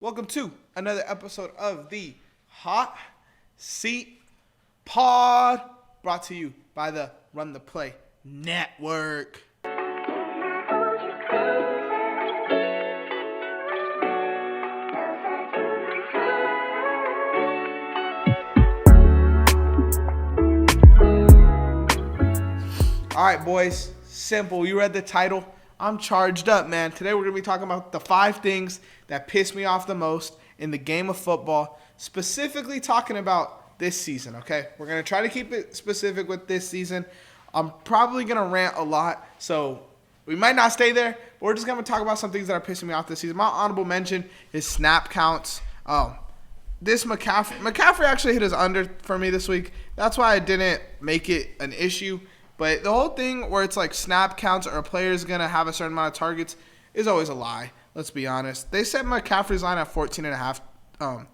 Welcome to another episode of the Hot Seat Pod, brought to you by the Run the Play Network. All right, boys, simple. You read the title. I'm charged up, man. Today we're going to be talking about the 5 things that piss me off the most in the game of football, specifically talking about this season, okay? We're going to try to keep it specific with this season. I'm probably going to rant a lot, so we might not stay there, but we're just going to talk about some things that are pissing me off this season. My honorable mention is snap counts. This McCaffrey actually hit his under for me this week. That's why I didn't make it an issue. But the whole thing where it's like snap counts or a player's going to have a certain amount of targets is always a lie. Let's be honest. They set McCaffrey's line at 14.5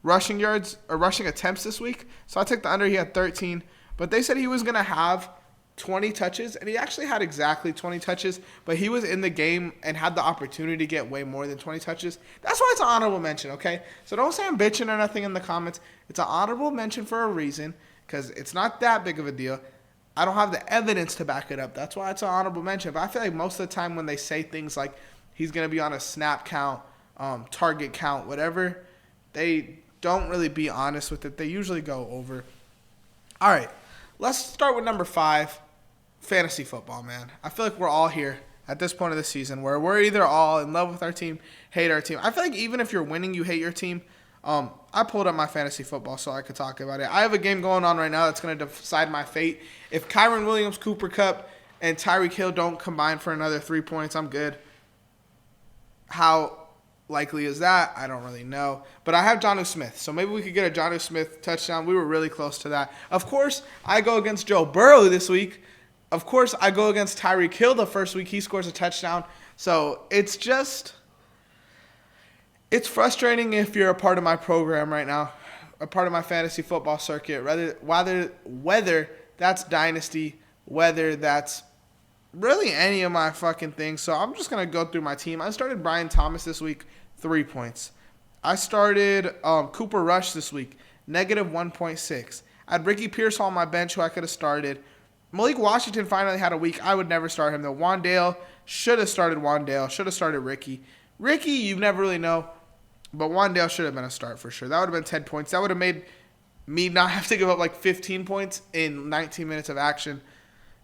rushing yards or rushing attempts this week. So I took the under. He had 13. But they said he was going to have 20 touches, and he actually had exactly 20 touches. But he was in the game and had the opportunity to get way more than 20 touches. That's why it's an honorable mention, okay? So don't say I'm bitching or nothing in the comments. It's an honorable mention for a reason because it's not that big of a deal. I don't have the evidence to back it up. That's why it's an honorable mention. But I feel like most of the time when they say things like he's going to be on a snap count, target count, whatever, they don't really be honest with it. They usually go over. All right, let's start with number 5, fantasy football, man. I feel like we're all here at this point of the season where we're either all in love with our team, hate our team. I feel like even if you're winning, you hate your team. I pulled up my fantasy football so I could talk about it. I have a game going on right now that's going to decide my fate. If Kyron Williams, Cooper Kupp, and Tyreek Hill don't combine for another 3 points, I'm good. How likely is that? I don't really know. But I have Jonnu Smith, so maybe we could get a Jonnu Smith touchdown. We were really close to that. Of course, I go against Joe Burrow this week. Of course, I go against Tyreek Hill the first week. He scores a touchdown. So it's just... It's frustrating if you're a part of my program right now, a part of my fantasy football circuit, whether that's Dynasty, whether that's really any of my fucking things. So I'm just going to go through my team. I started Brian Thomas this week, 3 points. I started Cooper Rush this week, negative 1.6. I had Ricky Pearsall on my bench who I could have started. Malik Washington finally had a week. I would never start him, though. Wandale, should have started Wandale, should have started Ricky. Ricky, you never really know. But Wandale should have been a start for sure. That would have been 10 points. That would have made me not have to give up like 15 points in 19 minutes of action.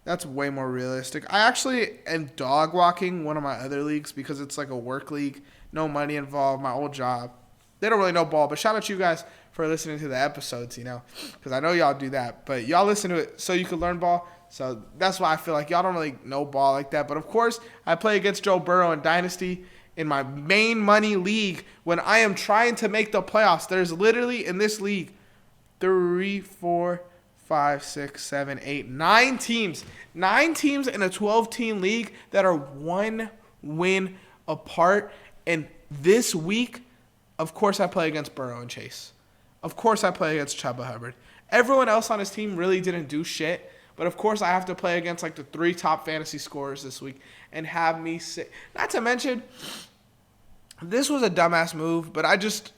That's way more realistic. I actually am dog walking one of my other leagues because it's like a work league. No money involved. My old job. They don't really know ball. But shout out to you guys for listening to the episodes, because I know y'all do that. But y'all listen to it so you can learn ball. So that's why I feel like y'all don't really know ball like that. But, of course, I play against Joe Burrow in Dynasty. In my main money league, when I am trying to make the playoffs, there's literally in this league 3, 4, 5, 6, 7, 8, 9 teams. 9 teams in a 12-team league that are 1 win apart. And this week, of course, I play against Burrow and Chase. Of course, I play against Chuba Hubbard. Everyone else on his team really didn't do shit. But, of course, I have to play against, like, the 3 top fantasy scorers this week and have me sit. Not to mention, this was a dumbass move, but I think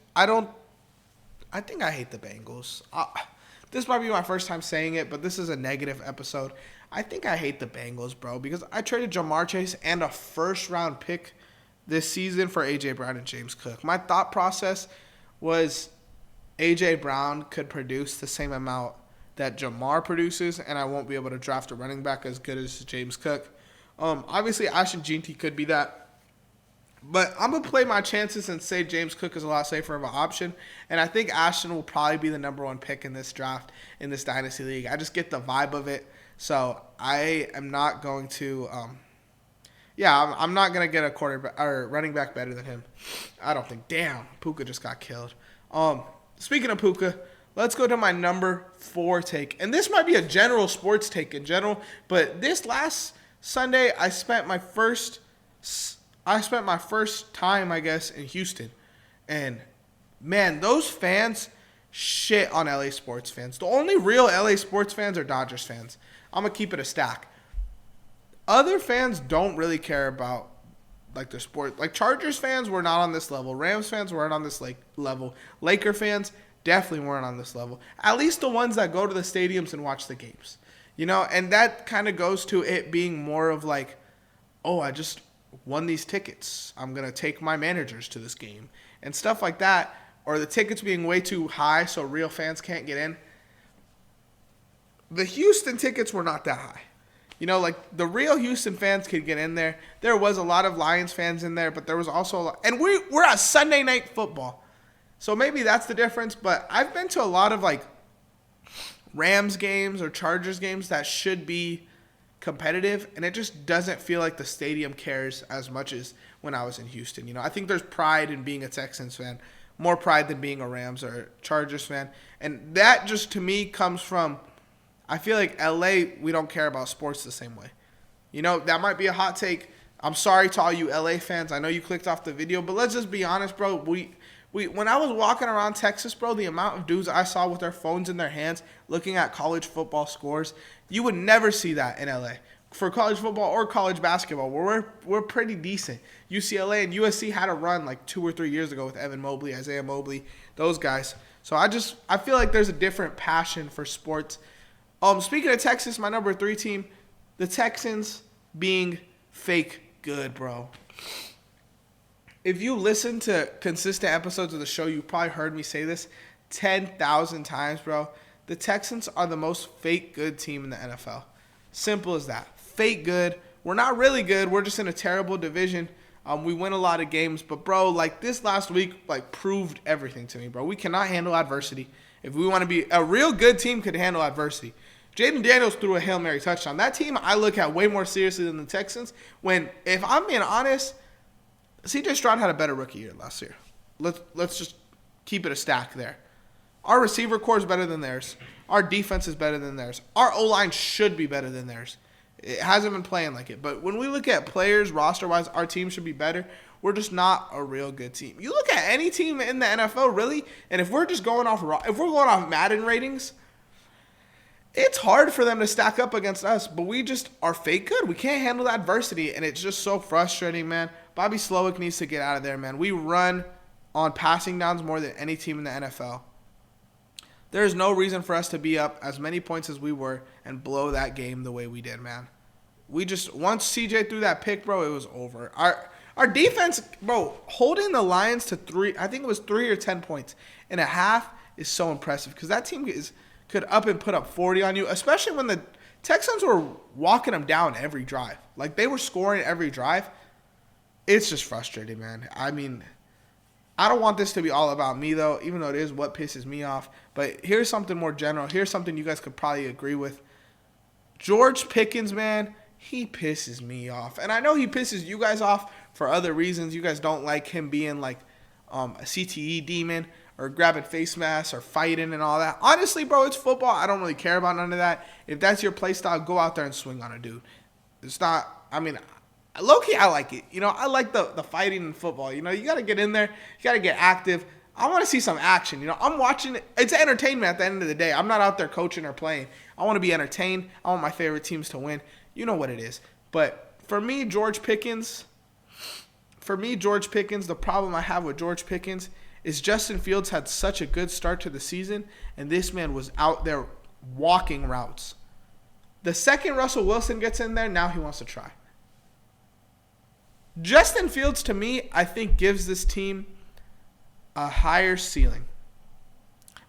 I hate the Bengals. This might be my first time saying it, but this is a negative episode. I think I hate the Bengals, bro, because I traded Jamar Chase and a first-round pick this season for A.J. Brown and James Cook. My thought process was A.J. Brown could produce the same amount that Jamar produces, and I won't be able to draft a running back as good as James Cook. Obviously, Ashton Jeanty could be that. But I'm going to play my chances and say James Cook is a lot safer of an option. And I think Ashton will probably be the number 1 pick in this draft, in this Dynasty League. I just get the vibe of it. So I am not going to I'm not going to get a quarterback or running back better than him. I don't think. Damn, Puka just got killed. Speaking of Puka, let's go to my number 4 take. And this might be a general sports take in general, but this last Sunday I spent my first time, I guess, in Houston. And, man, those fans shit on LA sports fans. The only real LA sports fans are Dodgers fans. I'm going to keep it a stack. Other fans don't really care about like their sport. Like Chargers fans were not on this level. Rams fans weren't on this level. Laker fans definitely weren't on this level. At least the ones that go to the stadiums and watch the games. And that kind of goes to it being more of like, oh, I just won these tickets. I'm going to take my managers to this game and stuff like that. Or the tickets being way too high so real fans can't get in. The Houston tickets were not that high. Like the real Houston fans could get in there. There was a lot of Lions fans in there, but there was also a lot. And we're at Sunday Night Football. So maybe that's the difference. But I've been to a lot of like Rams games or Chargers games that should be competitive, and it just doesn't feel like the stadium cares as much as when I was in Houston. I think there's pride in being a Texans fan, more pride than being a Rams or Chargers fan. And that just to me comes from, I feel like LA, we don't care about sports the same way. That might be a hot take. I'm sorry to all you LA fans. I know you clicked off the video, but let's just be honest, bro. When I was walking around Texas, bro, the amount of dudes I saw with their phones in their hands looking at college football scores, you would never see that in LA. For college football or college basketball, we're pretty decent. UCLA and USC had a run like 2 or 3 years ago with Evan Mobley, Isaiah Mobley, those guys. So I feel like there's a different passion for sports. Speaking of Texas, my number 3 team, the Texans being fake good, bro. If you listen to consistent episodes of the show, you probably heard me say this 10,000 times, bro. The Texans are the most fake good team in the NFL. Simple as that. Fake good. We're not really good. We're just in a terrible division. We win a lot of games. But, bro, like this last week, like proved everything to me, bro. We cannot handle adversity. If we want to be a real good team, could handle adversity. Jaden Daniels threw a Hail Mary touchdown. That team I look at way more seriously than the Texans. When, if I'm being honest, C.J. Stroud had a better rookie year last year. Let's just keep it a stack there. Our receiver core is better than theirs. Our defense is better than theirs. Our O-line should be better than theirs. It hasn't been playing like it. But when we look at players, roster-wise, our team should be better. We're just not a real good team. You look at any team in the NFL, really, and if we're going off Madden ratings, it's hard for them to stack up against us, but we just are fake good. We can't handle the adversity, and it's just so frustrating, man. Bobby Slowick needs to get out of there, man. We run on passing downs more than any team in the NFL. There is no reason for us to be up as many points as we were and blow that game the way we did, man. We just, once CJ threw that pick, bro, it was over. Our defense, bro, holding the Lions to 3, I think it was 3 or 10 points in a half is so impressive because that team could up and put up 40 on you, especially when the Texans were walking them down every drive. Like, they were scoring every drive. It's just frustrating, man. I mean, I don't want this to be all about me, though, even though it is what pisses me off. But here's something more general. Here's something you guys could probably agree with. George Pickens, man, he pisses me off. And I know he pisses you guys off for other reasons. You guys don't like him being like a CTE demon or grabbing face masks or fighting and all that. Honestly, bro, it's football. I don't really care about none of that. If that's your play style, go out there and swing on a dude. It's not, I mean, low-key, I like it. I like the fighting in football. You got to get in there. You got to get active. I want to see some action. I'm watching it. It's entertainment at the end of the day. I'm not out there coaching or playing. I want to be entertained. I want my favorite teams to win. You know what it is. But for me, George Pickens, the problem I have with George Pickens is Justin Fields had such a good start to the season, and this man was out there walking routes. The second Russell Wilson gets in there, now he wants to try. Justin Fields, to me, I think gives this team a higher ceiling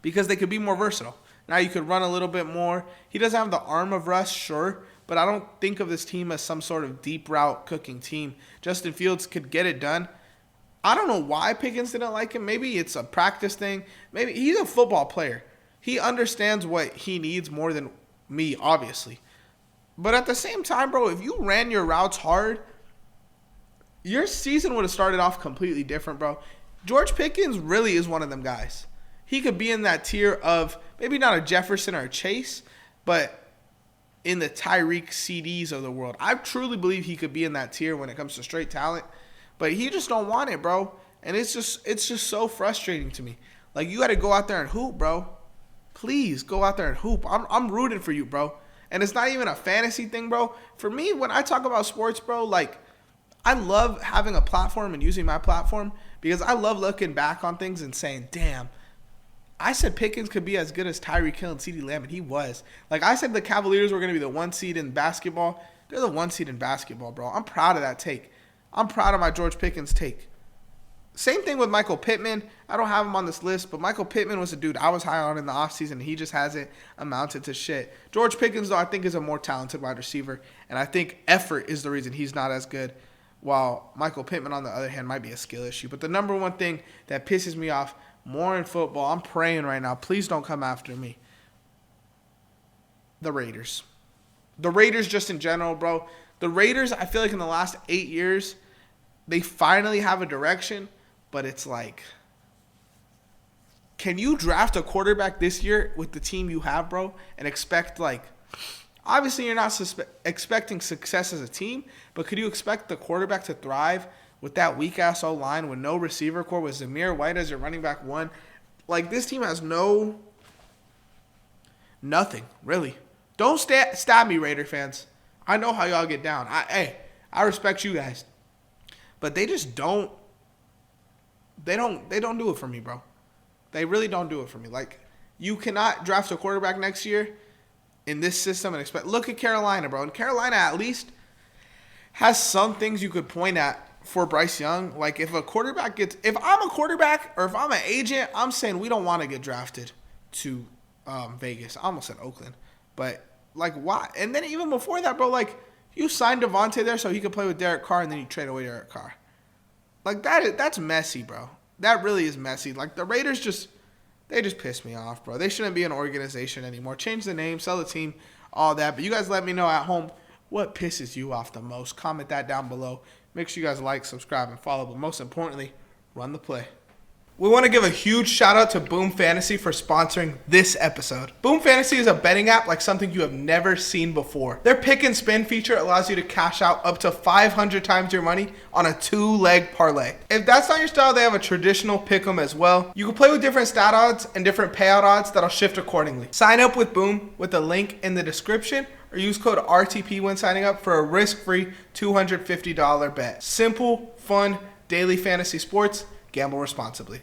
because they could be more versatile. Now you could run a little bit more. He doesn't have the arm of Russ, sure, but I don't think of this team as some sort of deep route cooking team. Justin Fields could get it done. I don't know why Pickens didn't like him. Maybe it's a practice thing. Maybe he's a football player. He understands what he needs more than me, obviously. But at the same time, bro, if you ran your routes hard, your season would have started off completely different, bro. George Pickens really is one of them guys. He could be in that tier of maybe not a Jefferson or a Chase, but in the Tyreek CDs of the world. I truly believe he could be in that tier when it comes to straight talent, but he just don't want it, bro. And it's just so frustrating to me. Like, you got to go out there and hoop, bro. Please go out there and hoop. I'm rooting for you, bro. And it's not even a fantasy thing, bro. For me, when I talk about sports, bro, like, I love having a platform and using my platform because I love looking back on things and saying, damn, I said Pickens could be as good as Tyreek Hill and CeeDee Lamb, and he was. Like, I said the Cavaliers were going to be the 1 seed in basketball. They're the 1 seed in basketball, bro. I'm proud of that take. I'm proud of my George Pickens take. Same thing with Michael Pittman. I don't have him on this list, but Michael Pittman was a dude I was high on in the offseason, and he just hasn't amounted to shit. George Pickens, though, I think is a more talented wide receiver, and I think effort is the reason he's not as good, while Michael Pittman, on the other hand, might be a skill issue. But the number one thing that pisses me off more in football, I'm praying right now, please don't come after me, the Raiders. The Raiders just in general, bro. The Raiders, I feel like in the last 8 years, they finally have a direction, but it's like, can you draft a quarterback this year with the team you have, bro, and expect, like, obviously you're not expecting success as a team, but could you expect the quarterback to thrive with that weak-ass O-line with no receiver core, with Zamir White as your running back one? Like, this team has nothing, really. Don't stab me, Raider fans. I know how y'all get down. I respect you guys. But they just don't. They don't do it for me, bro. They really don't do it for me. Like, you cannot draft a quarterback next year in this system and expect. Look at Carolina, bro. And Carolina at least has some things you could point at for Bryce Young. Like, if I'm a quarterback or if I'm an agent, I'm saying we don't want to get drafted to Vegas. I almost said Oakland. But, like, why? And then even before that, bro, like, you signed Devontae there so he could play with Derek Carr, and then you trade away Derek Carr. Like, that's messy, bro. That really is messy. Like, the Raiders they just piss me off, bro. They shouldn't be an organization anymore. Change the name, sell the team, all that. But you guys let me know at home what pisses you off the most. Comment that down below. Make sure you guys like, subscribe, and follow. But most importantly, run the play. We want to give a huge shout out to Boom Fantasy for sponsoring this episode. Boom Fantasy is a betting app like something you have never seen before. Their pick and spin feature allows you to cash out up to 500 times your money on a 2-leg parlay. If that's not your style, they have a traditional pick 'em as well. You can play with different stat odds and different payout odds that'll shift accordingly. Sign up with Boom with the link in the description or use code RTP when signing up for a risk-free $250 bet. Simple, fun, daily fantasy sports. Gamble responsibly.